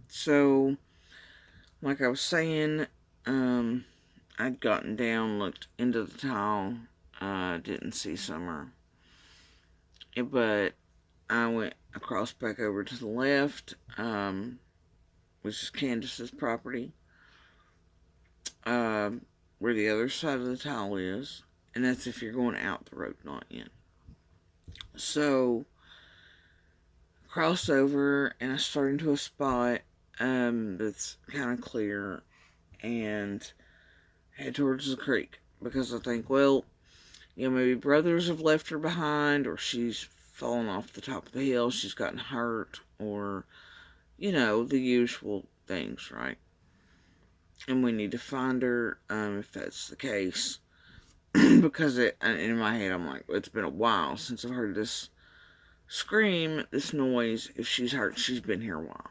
So, like I was saying, I'd gotten down, looked into the tile, didn't see Summer. But I went across back over to the left, which is Candace's property, where the other side of the tile is. And that's if you're going out the road, not in. So, cross over, and I start into a spot that's kind of clear, and head towards the creek. Because I think, well, maybe brothers have left her behind, or she's fallen off the top of the hill, she's gotten hurt, or, the usual things, right? And we need to find her, if that's the case. Because in my head, I'm like, it's been a while since I've heard this scream, this noise. If she's hurt, she's been here a while.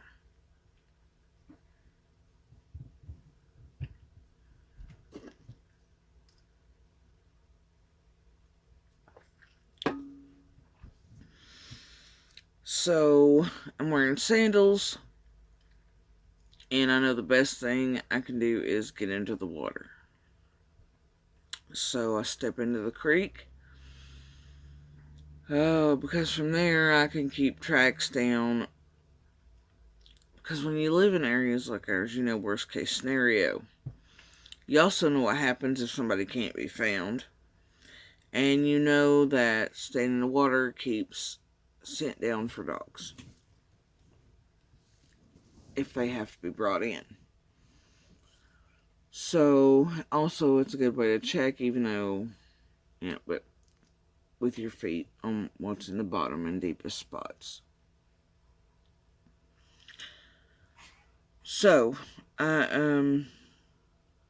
So, I'm wearing sandals, and I know the best thing I can do is get into the water. So, I step into the creek. Oh, because from there I can keep tracks down. Because when you live in areas like ours, worst case scenario. You also know what happens if somebody can't be found. And you know that staying in the water keeps scent down for dogs if they have to be brought in. So, also, it's a good way to check, even though, but with your feet on what's in the bottom and deepest spots. So, and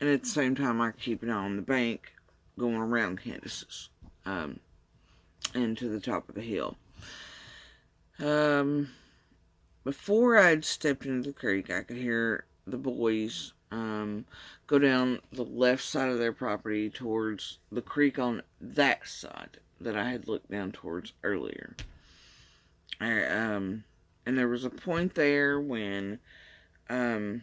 at the same time, I keep an eye on the bank going around Candace's, and to the top of the hill. Before I'd stepped into the creek, I could hear the boys go down the left side of their property towards the creek on that side that I had looked down towards earlier. And there was a point there when, I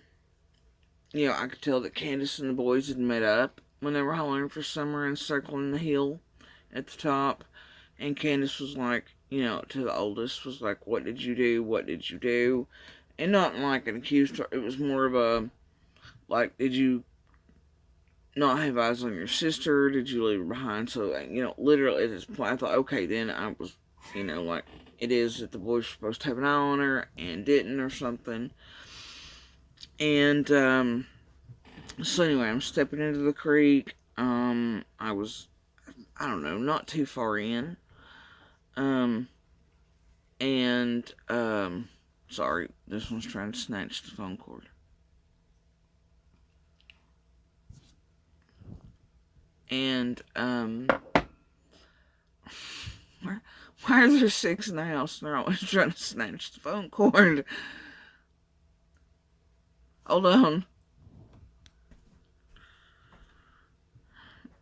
could tell that Candace and the boys had met up when they were hollering for Summer and circling the hill at the top. And Candace was like, to the oldest, was like, what did you do? What did you do? And not like an accused, it was more of a, like, did you not have eyes on your sister? Did you leave her behind? So, literally at this point, I thought, okay, then I was, like, it is that the boys were supposed to have an eye on her and didn't or something. And, so anyway, I'm stepping into the creek. I was, I don't know, not too far in. And, sorry, this one's trying to snatch the phone cord. And, why are there 6 in the house and they're always trying to snatch the phone cord? Hold on.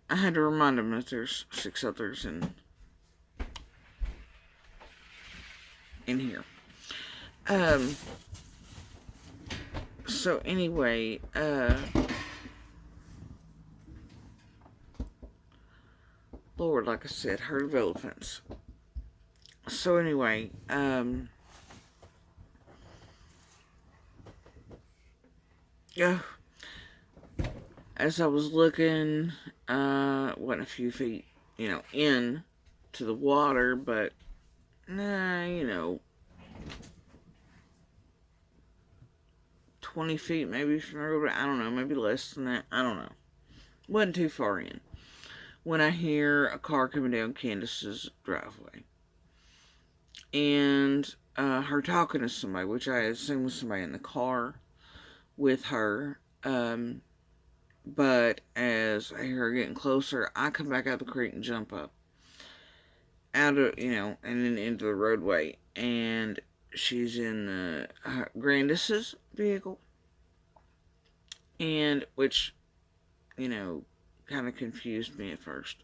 I had to remind them that there's 6 others in here. So anyway, Lord, like I said, herd of elephants. So anyway, yeah, as I was looking, went a few feet, in to the water, but, 20 feet maybe from the road, I don't know, maybe less than that, I don't know. Wasn't too far in when I hear a car coming down Candace's driveway. And her talking to somebody, which I assume was somebody in the car with her. But as I hear her getting closer, I come back out of the creek and jump up. Out of, and then into the roadway. And she's in Grandis's vehicle. And, which, kind of confused me at first.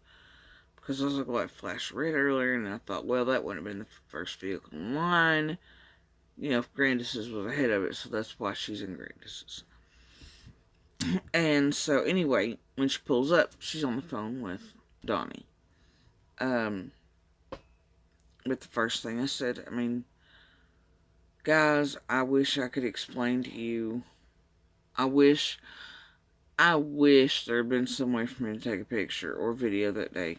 Because I was like, well, it flashed red earlier, and I thought, well, that wouldn't have been the first vehicle in line. Grandis's was ahead of it, so that's why she's in Grandis's. And so, anyway, when she pulls up, she's on the phone with Donnie. But the first thing I said, guys, I wish I could explain to you. I wish there had been some way for me to take a picture or video that day.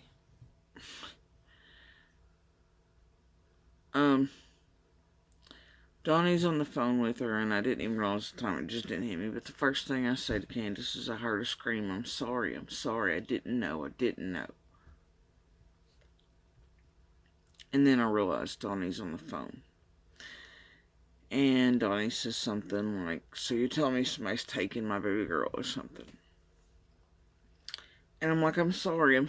Donnie's on the phone with her, and I didn't even realize the time. It just didn't hit me. But the first thing I say to Candace is, I heard her scream, I'm sorry, I didn't know. And then I realized Donnie's on the phone. And Donnie says something like, so you're telling me somebody's taking my baby girl or something? And I'm like, I'm sorry, I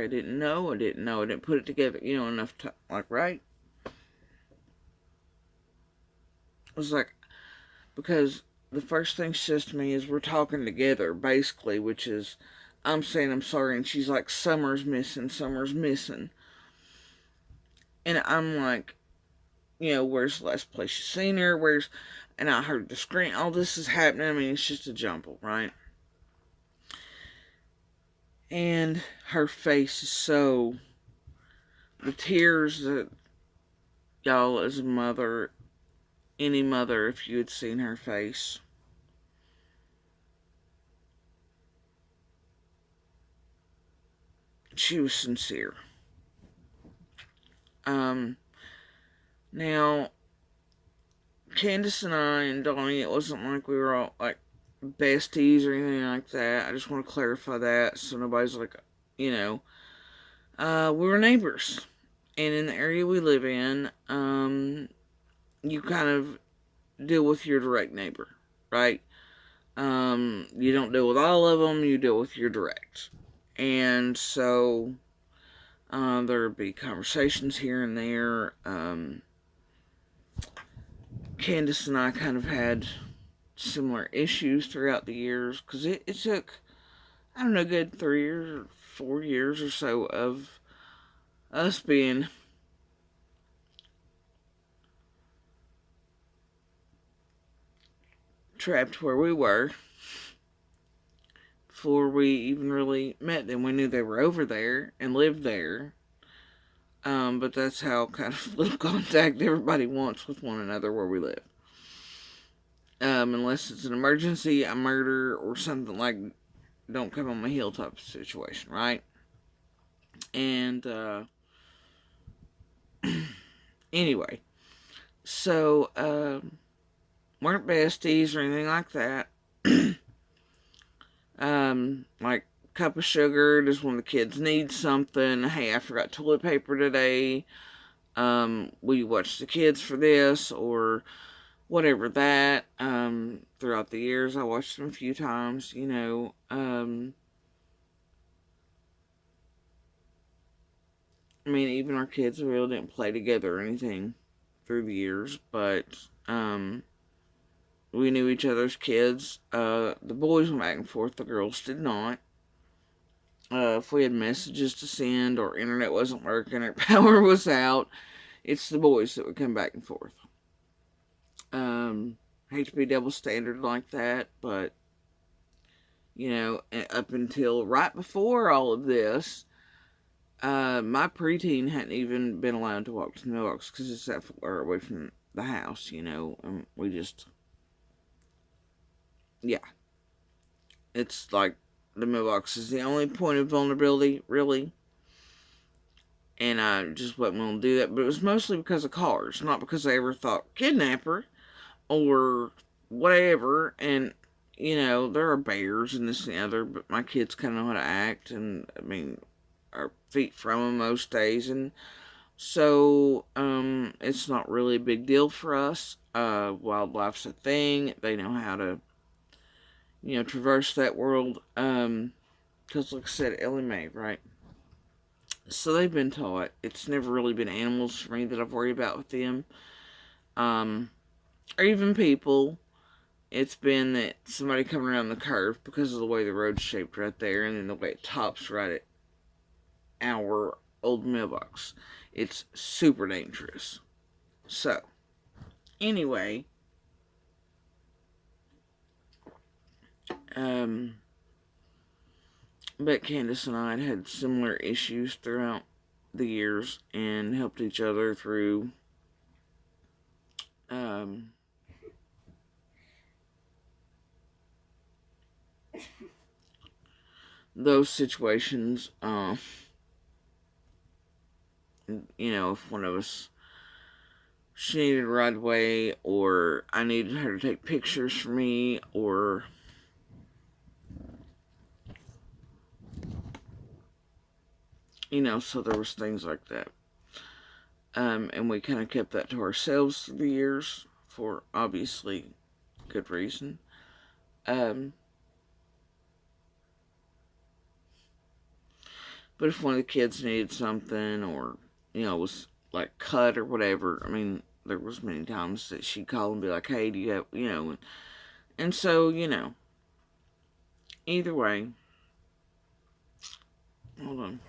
didn't know, I didn't put it together, enough time, right? I was like, because the first thing she says to me is, we're talking together, basically, which is, I'm saying I'm sorry, and she's like, Summer's missing. And I'm like, where's the last place you seen her? And I heard the scream, all this is happening, it's just a jumble, right? And her face is so, the tears that, y'all, as a mother, any mother, if you had seen her face, she was sincere. Now, Candace and I and Donnie, it wasn't like we were all like besties or anything like that. I just want to clarify that so nobody's like, we were neighbors. And in the area we live in, you kind of deal with your direct neighbor, right? You don't deal with all of them, you deal with your direct. And so, there would be conversations here and there. Candace and I kind of had similar issues throughout the years, because it took, I don't know, good 3 years or 4 years or so of us being trapped where we were before we even really met them. We knew they were over there and lived there, but that's how kind of little contact everybody wants with one another where we live. Unless it's an emergency, a murder, or something like don't come on my heel type of situation, right? And anyway, so weren't besties or anything like that. Like cup of sugar, does one of the kids need something? Hey, I forgot toilet paper today. Will you watch the kids for this? Or whatever that. Throughout the years, I watched them a few times, even our kids really didn't play together or anything through the years, but, we knew each other's kids. The boys went back and forth, the girls did not. If we had messages to send or internet wasn't working or power was out, it's the boys that would come back and forth. Hate to be double standard like that, but up until right before all of this, my preteen hadn't even been allowed to walk to the mailbox because it's that far away from the house, we just, yeah. It's like the mailbox is the only point of vulnerability, really. And I just wasn't willing to do that. But it was mostly because of cars, not because I ever thought kidnapper or whatever. And, there are bears and this and the other, but my kids kind of know how to act. And, our feet from them most days. And so, it's not really a big deal for us. Wildlife's a thing. They know how to, traverse that world. Because, like I said, Ellie Mae, right? So they've been taught. It's never really been animals for me that I've worried about with them. Or even people. It's been that somebody coming around the curve because of the way the road's shaped right there, and then the way it tops right at our old mailbox. It's super dangerous. So, Anyway, but Candace and I had similar issues throughout the years and helped each other through um, those situations. If one of us, she needed a ride away, or I needed her to take pictures for me, or so there was things like that. And we kind of kept that to ourselves through the years for obviously good reason. But if one of the kids needed something, or was like cut or whatever, I mean, there was many times that she'd call and be like, "Hey, do you have and so either way, hold on.